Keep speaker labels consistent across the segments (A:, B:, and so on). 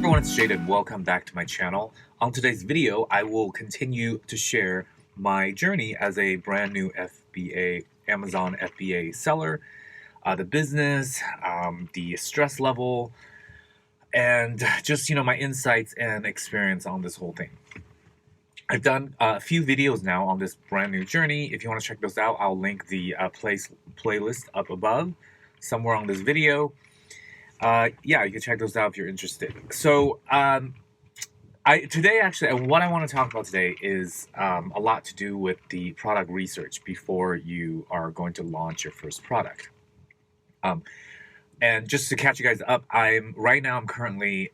A: Everyone, it's Jaden. Welcome back to my channel. On today's video, I will continue to share my journey as a brand new FBA, Amazon FBA seller, the business, the stress level, and just, my insights and experience on this whole thing. I've done a few videos now on this brand new journey. If you want to check those out, I'll link the playlist up above somewhere on this video. Yeah, you can check those out if you're interested. So today, actually, what I want to talk about today is a lot to do with the product research before you are going to launch your first product. And just to catch you guys up, I'm currently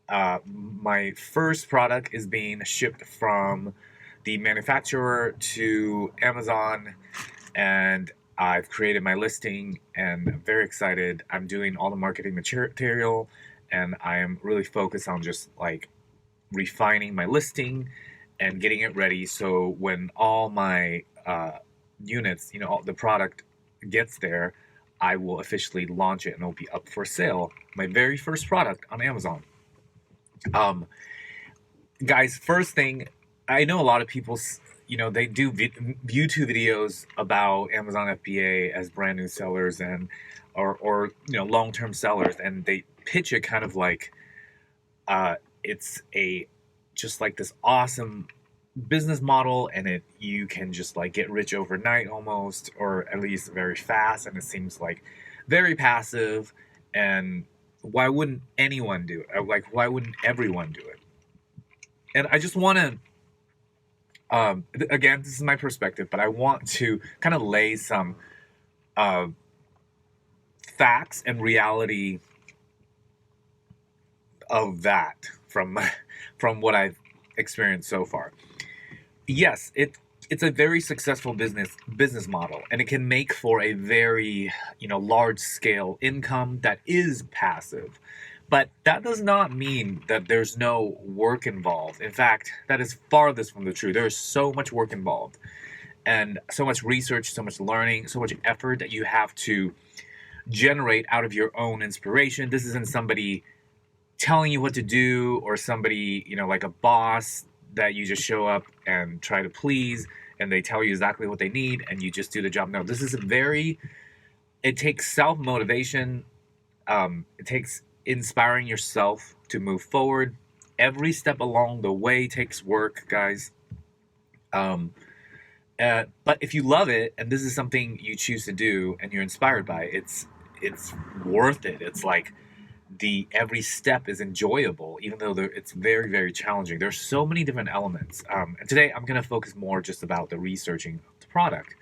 A: my first product is being shipped from the manufacturer to Amazon, and I've created my listing and I'm very excited. I'm doing all the marketing material and I am really focused on just like refining my listing and getting it ready. So when all my units, all the product gets there, I will officially launch it and it'll be up for sale. My very first product on Amazon. Guys, first thing, I know a lot of people, they do YouTube videos about Amazon FBA as brand new sellers and or long-term sellers, and they pitch it kind of like it's just like this awesome business model, and you can just like get rich overnight almost, or at least very fast, and it seems like very passive. And why wouldn't anyone do it? Like, why wouldn't everyone do it? And I just want to again, this is my perspective, but I want to kind of lay some facts and reality of that from what I've experienced so far. Yes, it's a very successful business model, and it can make for a very large scale income that is passive. But that does not mean that there's no work involved. In fact, that is farthest from the truth. There is so much work involved, and so much research, so much learning, so much effort that you have to generate out of your own inspiration. This isn't somebody telling you what to do, or somebody, like a boss that you just show up and try to please, and they tell you exactly what they need, and you just do the job. No, this is it takes self-motivation. It takes inspiring yourself to move forward. Every step along the way takes work, guys. But if you love it and this is something you choose to do and you're inspired by it, it's worth it. It's like every step is enjoyable, even though it's very, very challenging. There's so many different elements. And today I'm going to focus more just about the researching of the product.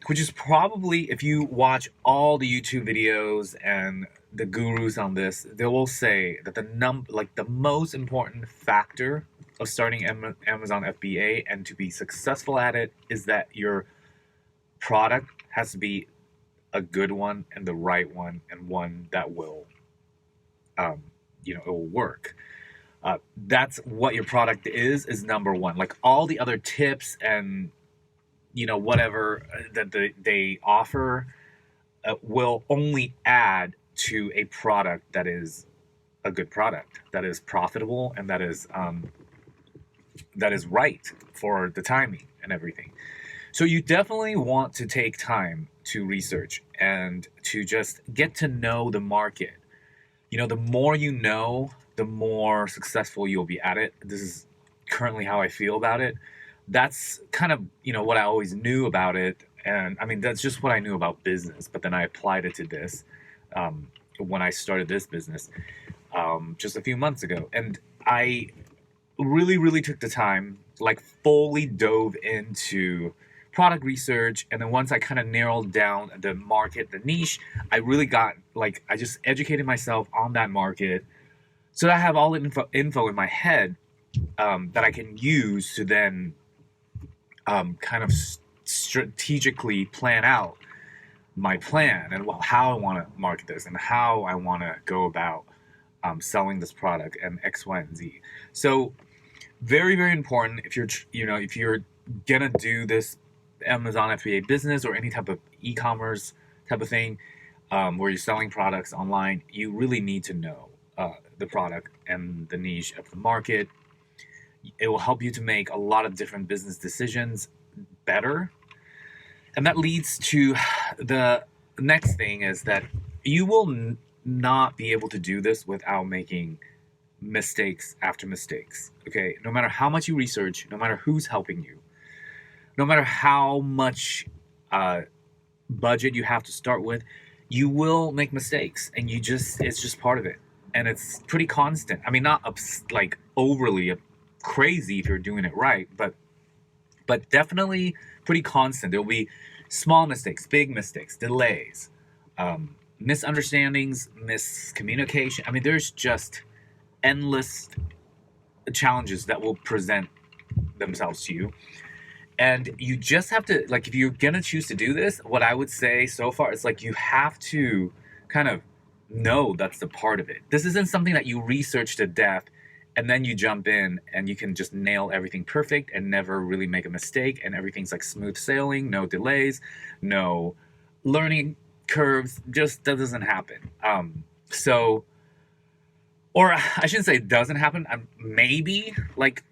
A: Which is probably, if you watch all the YouTube videos and the gurus on this, they will say that the most important factor of starting Amazon FBA and to be successful at it is that your product has to be a good one and the right one, and one that will, it will work. That's what your product is number one. Like all the other tips and whatever that they offer will only add to a product that is a good product, that is profitable, and that is right for the timing and everything. So you definitely want to take time to research and to just get to know the market. The more you know, the more successful you'll be at it. This is currently how I feel about it. That's kind of, what I always knew about it. And I mean, that's just what I knew about business. But then I applied it to this when I started this business just a few months ago. And I really, really took the time, like fully dove into product research. And then once I kind of narrowed down the market, the niche, I really got, I just educated myself on that market so that I have all the info in my head that I can use to then kind of strategically plan out my plan and how I want to market this and how I want to go about selling this product and X, Y, and Z. So very, very important if you're gonna do this Amazon FBA business or any type of e-commerce type of thing where you're selling products online, you really need to know the product and the niche of the market. It will help you to make a lot of different business decisions better. And that leads to the next thing is that you will not be able to do this without making mistakes after mistakes. Okay, no matter how much you research, no matter who's helping you, no matter how much budget you have to start with, you will make mistakes, and it's just part of it, and it's pretty constant. I mean, not like overly crazy if you're doing it right, but definitely pretty constant. There'll be small mistakes, big mistakes, delays, misunderstandings, miscommunication. I mean, there's just endless challenges that will present themselves to you. And you just have to, like, if you're gonna choose to do this, what I would say so far is like you have to kind of know that's the part of it. This isn't something that you research to death and then you jump in and you can just nail everything perfect and never really make a mistake and everything's like smooth sailing, no delays, no learning curves. Just that doesn't happen. Or I shouldn't say it doesn't happen. Maybe like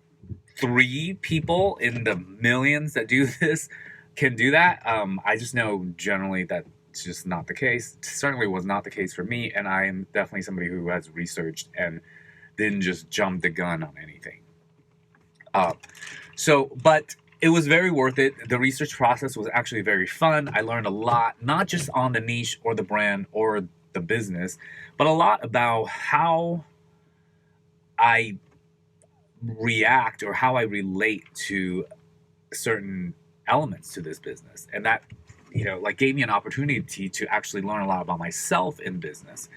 A: 3 people in the millions that do this can do that. I just know generally that it's just not the case. It certainly was not the case for me, and I am definitely somebody who has researched and didn't just jump the gun on anything. But it was very worth it. The research process was actually very fun. I learned a lot, not just on the niche or the brand or the business, but a lot about how I react or how I relate to certain elements to this business. And that, like gave me an opportunity to actually learn a lot about myself in business.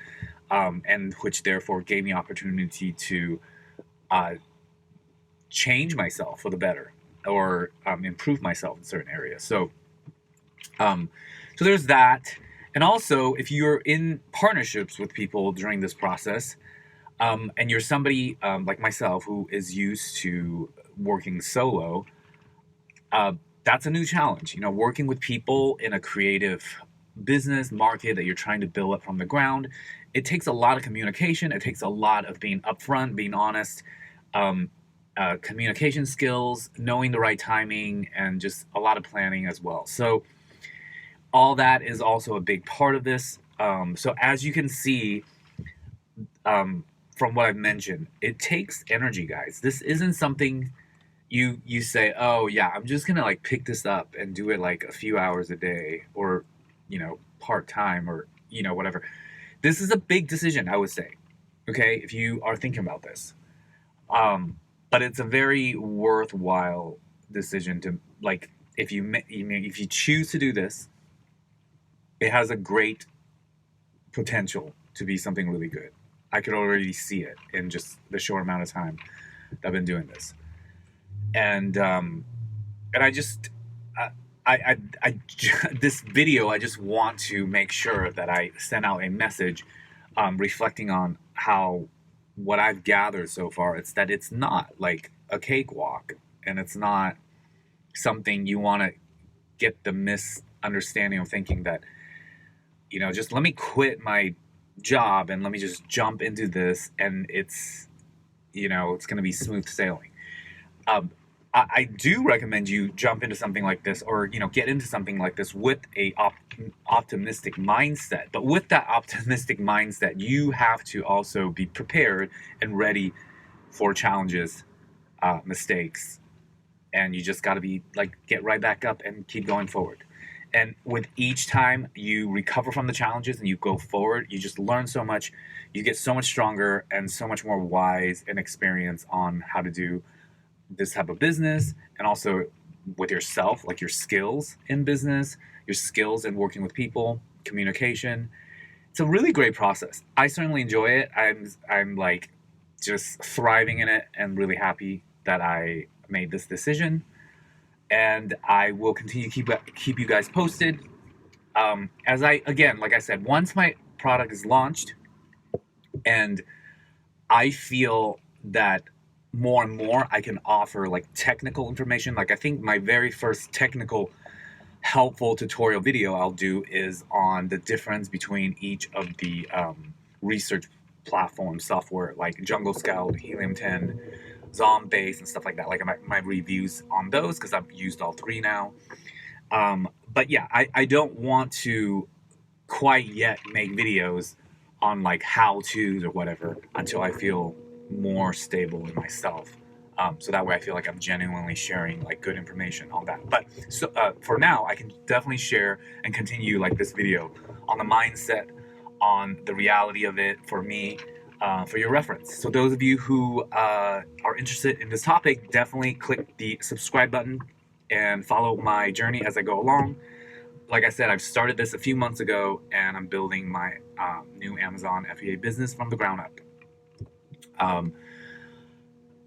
A: And which therefore gave me opportunity to change myself for the better or improve myself in certain areas. So there's that. And also, if you're in partnerships with people during this process, and you're somebody like myself who is used to working solo, that's a new challenge. Working with people in a creative business market that you're trying to build up from the ground, it takes a lot of communication. It takes a lot of being upfront, being honest, communication skills, knowing the right timing, and just a lot of planning as well. So all that is also a big part of this. So as you can see, from what I've mentioned, it takes energy, guys. This isn't something you say, oh yeah, I'm just gonna like pick this up and do it like a few hours a day or part-time or whatever. This is a big decision, I would say, okay, if you are thinking about this. But it's a very worthwhile decision to, like, if you choose to do this, it has a great potential to be something really good. I could already see it in just the short amount of time that I've been doing this. And I just, this video, I just want to make sure that I send out a message reflecting on how what I've gathered so far. It's that it's not like a cakewalk, and it's not something you want to get the misunderstanding of thinking that, just let me quit my job and let me just jump into this and it's going to be smooth sailing. I do recommend you jump into something like this, or get into something like this with a optimistic mindset. But with that optimistic mindset, you have to also be prepared and ready for challenges, mistakes, and you just got to be like, get right back up and keep going forward. And with each time you recover from the challenges and you go forward, you just learn so much. You get so much stronger and so much more wise and experience on how to do this type of business, and also with yourself, like your skills in business, your skills in working with people, communication. It's a really great process. I certainly enjoy it. I'm like just thriving in it and really happy that I made this decision. And I will continue to keep you guys posted. As like I said, once my product is launched and I feel that more and more I can offer like technical information. Like I think my very first technical helpful tutorial video I'll do is on the difference between each of the research platform software like Jungle Scout, Helium 10, Zombase, and stuff like that. Like my reviews on those because I've used all three now. But yeah, I don't want to quite yet make videos on like how to's or whatever until I feel more stable in myself. So that way I feel like I'm genuinely sharing like good information on that. But so for now, I can definitely share and continue like this video on the mindset, on the reality of it for me, for your reference. So those of you who are interested in this topic, definitely click the subscribe button and follow my journey as I go along. Like I said, I've started this a few months ago, and I'm building my new Amazon FBA business from the ground up.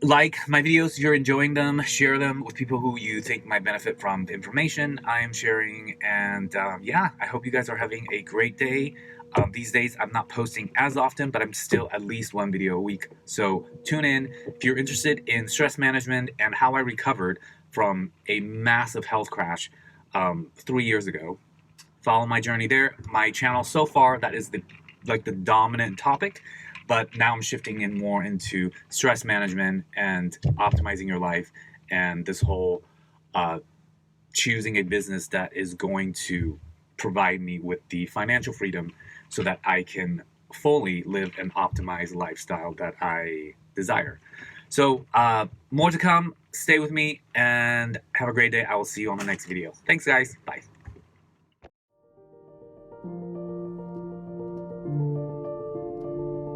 A: Like my videos, you're enjoying them, share them with people who you think might benefit from the information I am sharing. And yeah, I hope you guys are having a great day. These days, I'm not posting as often, but I'm still at least one video a week. So tune in if you're interested in stress management and how I recovered from a massive health crash 3 years ago. Follow my journey there. My channel so far, that is the dominant topic, but now I'm shifting in more into stress management and optimizing your life, and this whole choosing a business that is going to provide me with the financial freedom so that I can fully live an optimized lifestyle that I desire. So more to come. Stay with me and have a great day. I will see you on the next video. Thanks, guys. Bye.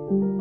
B: Thank you.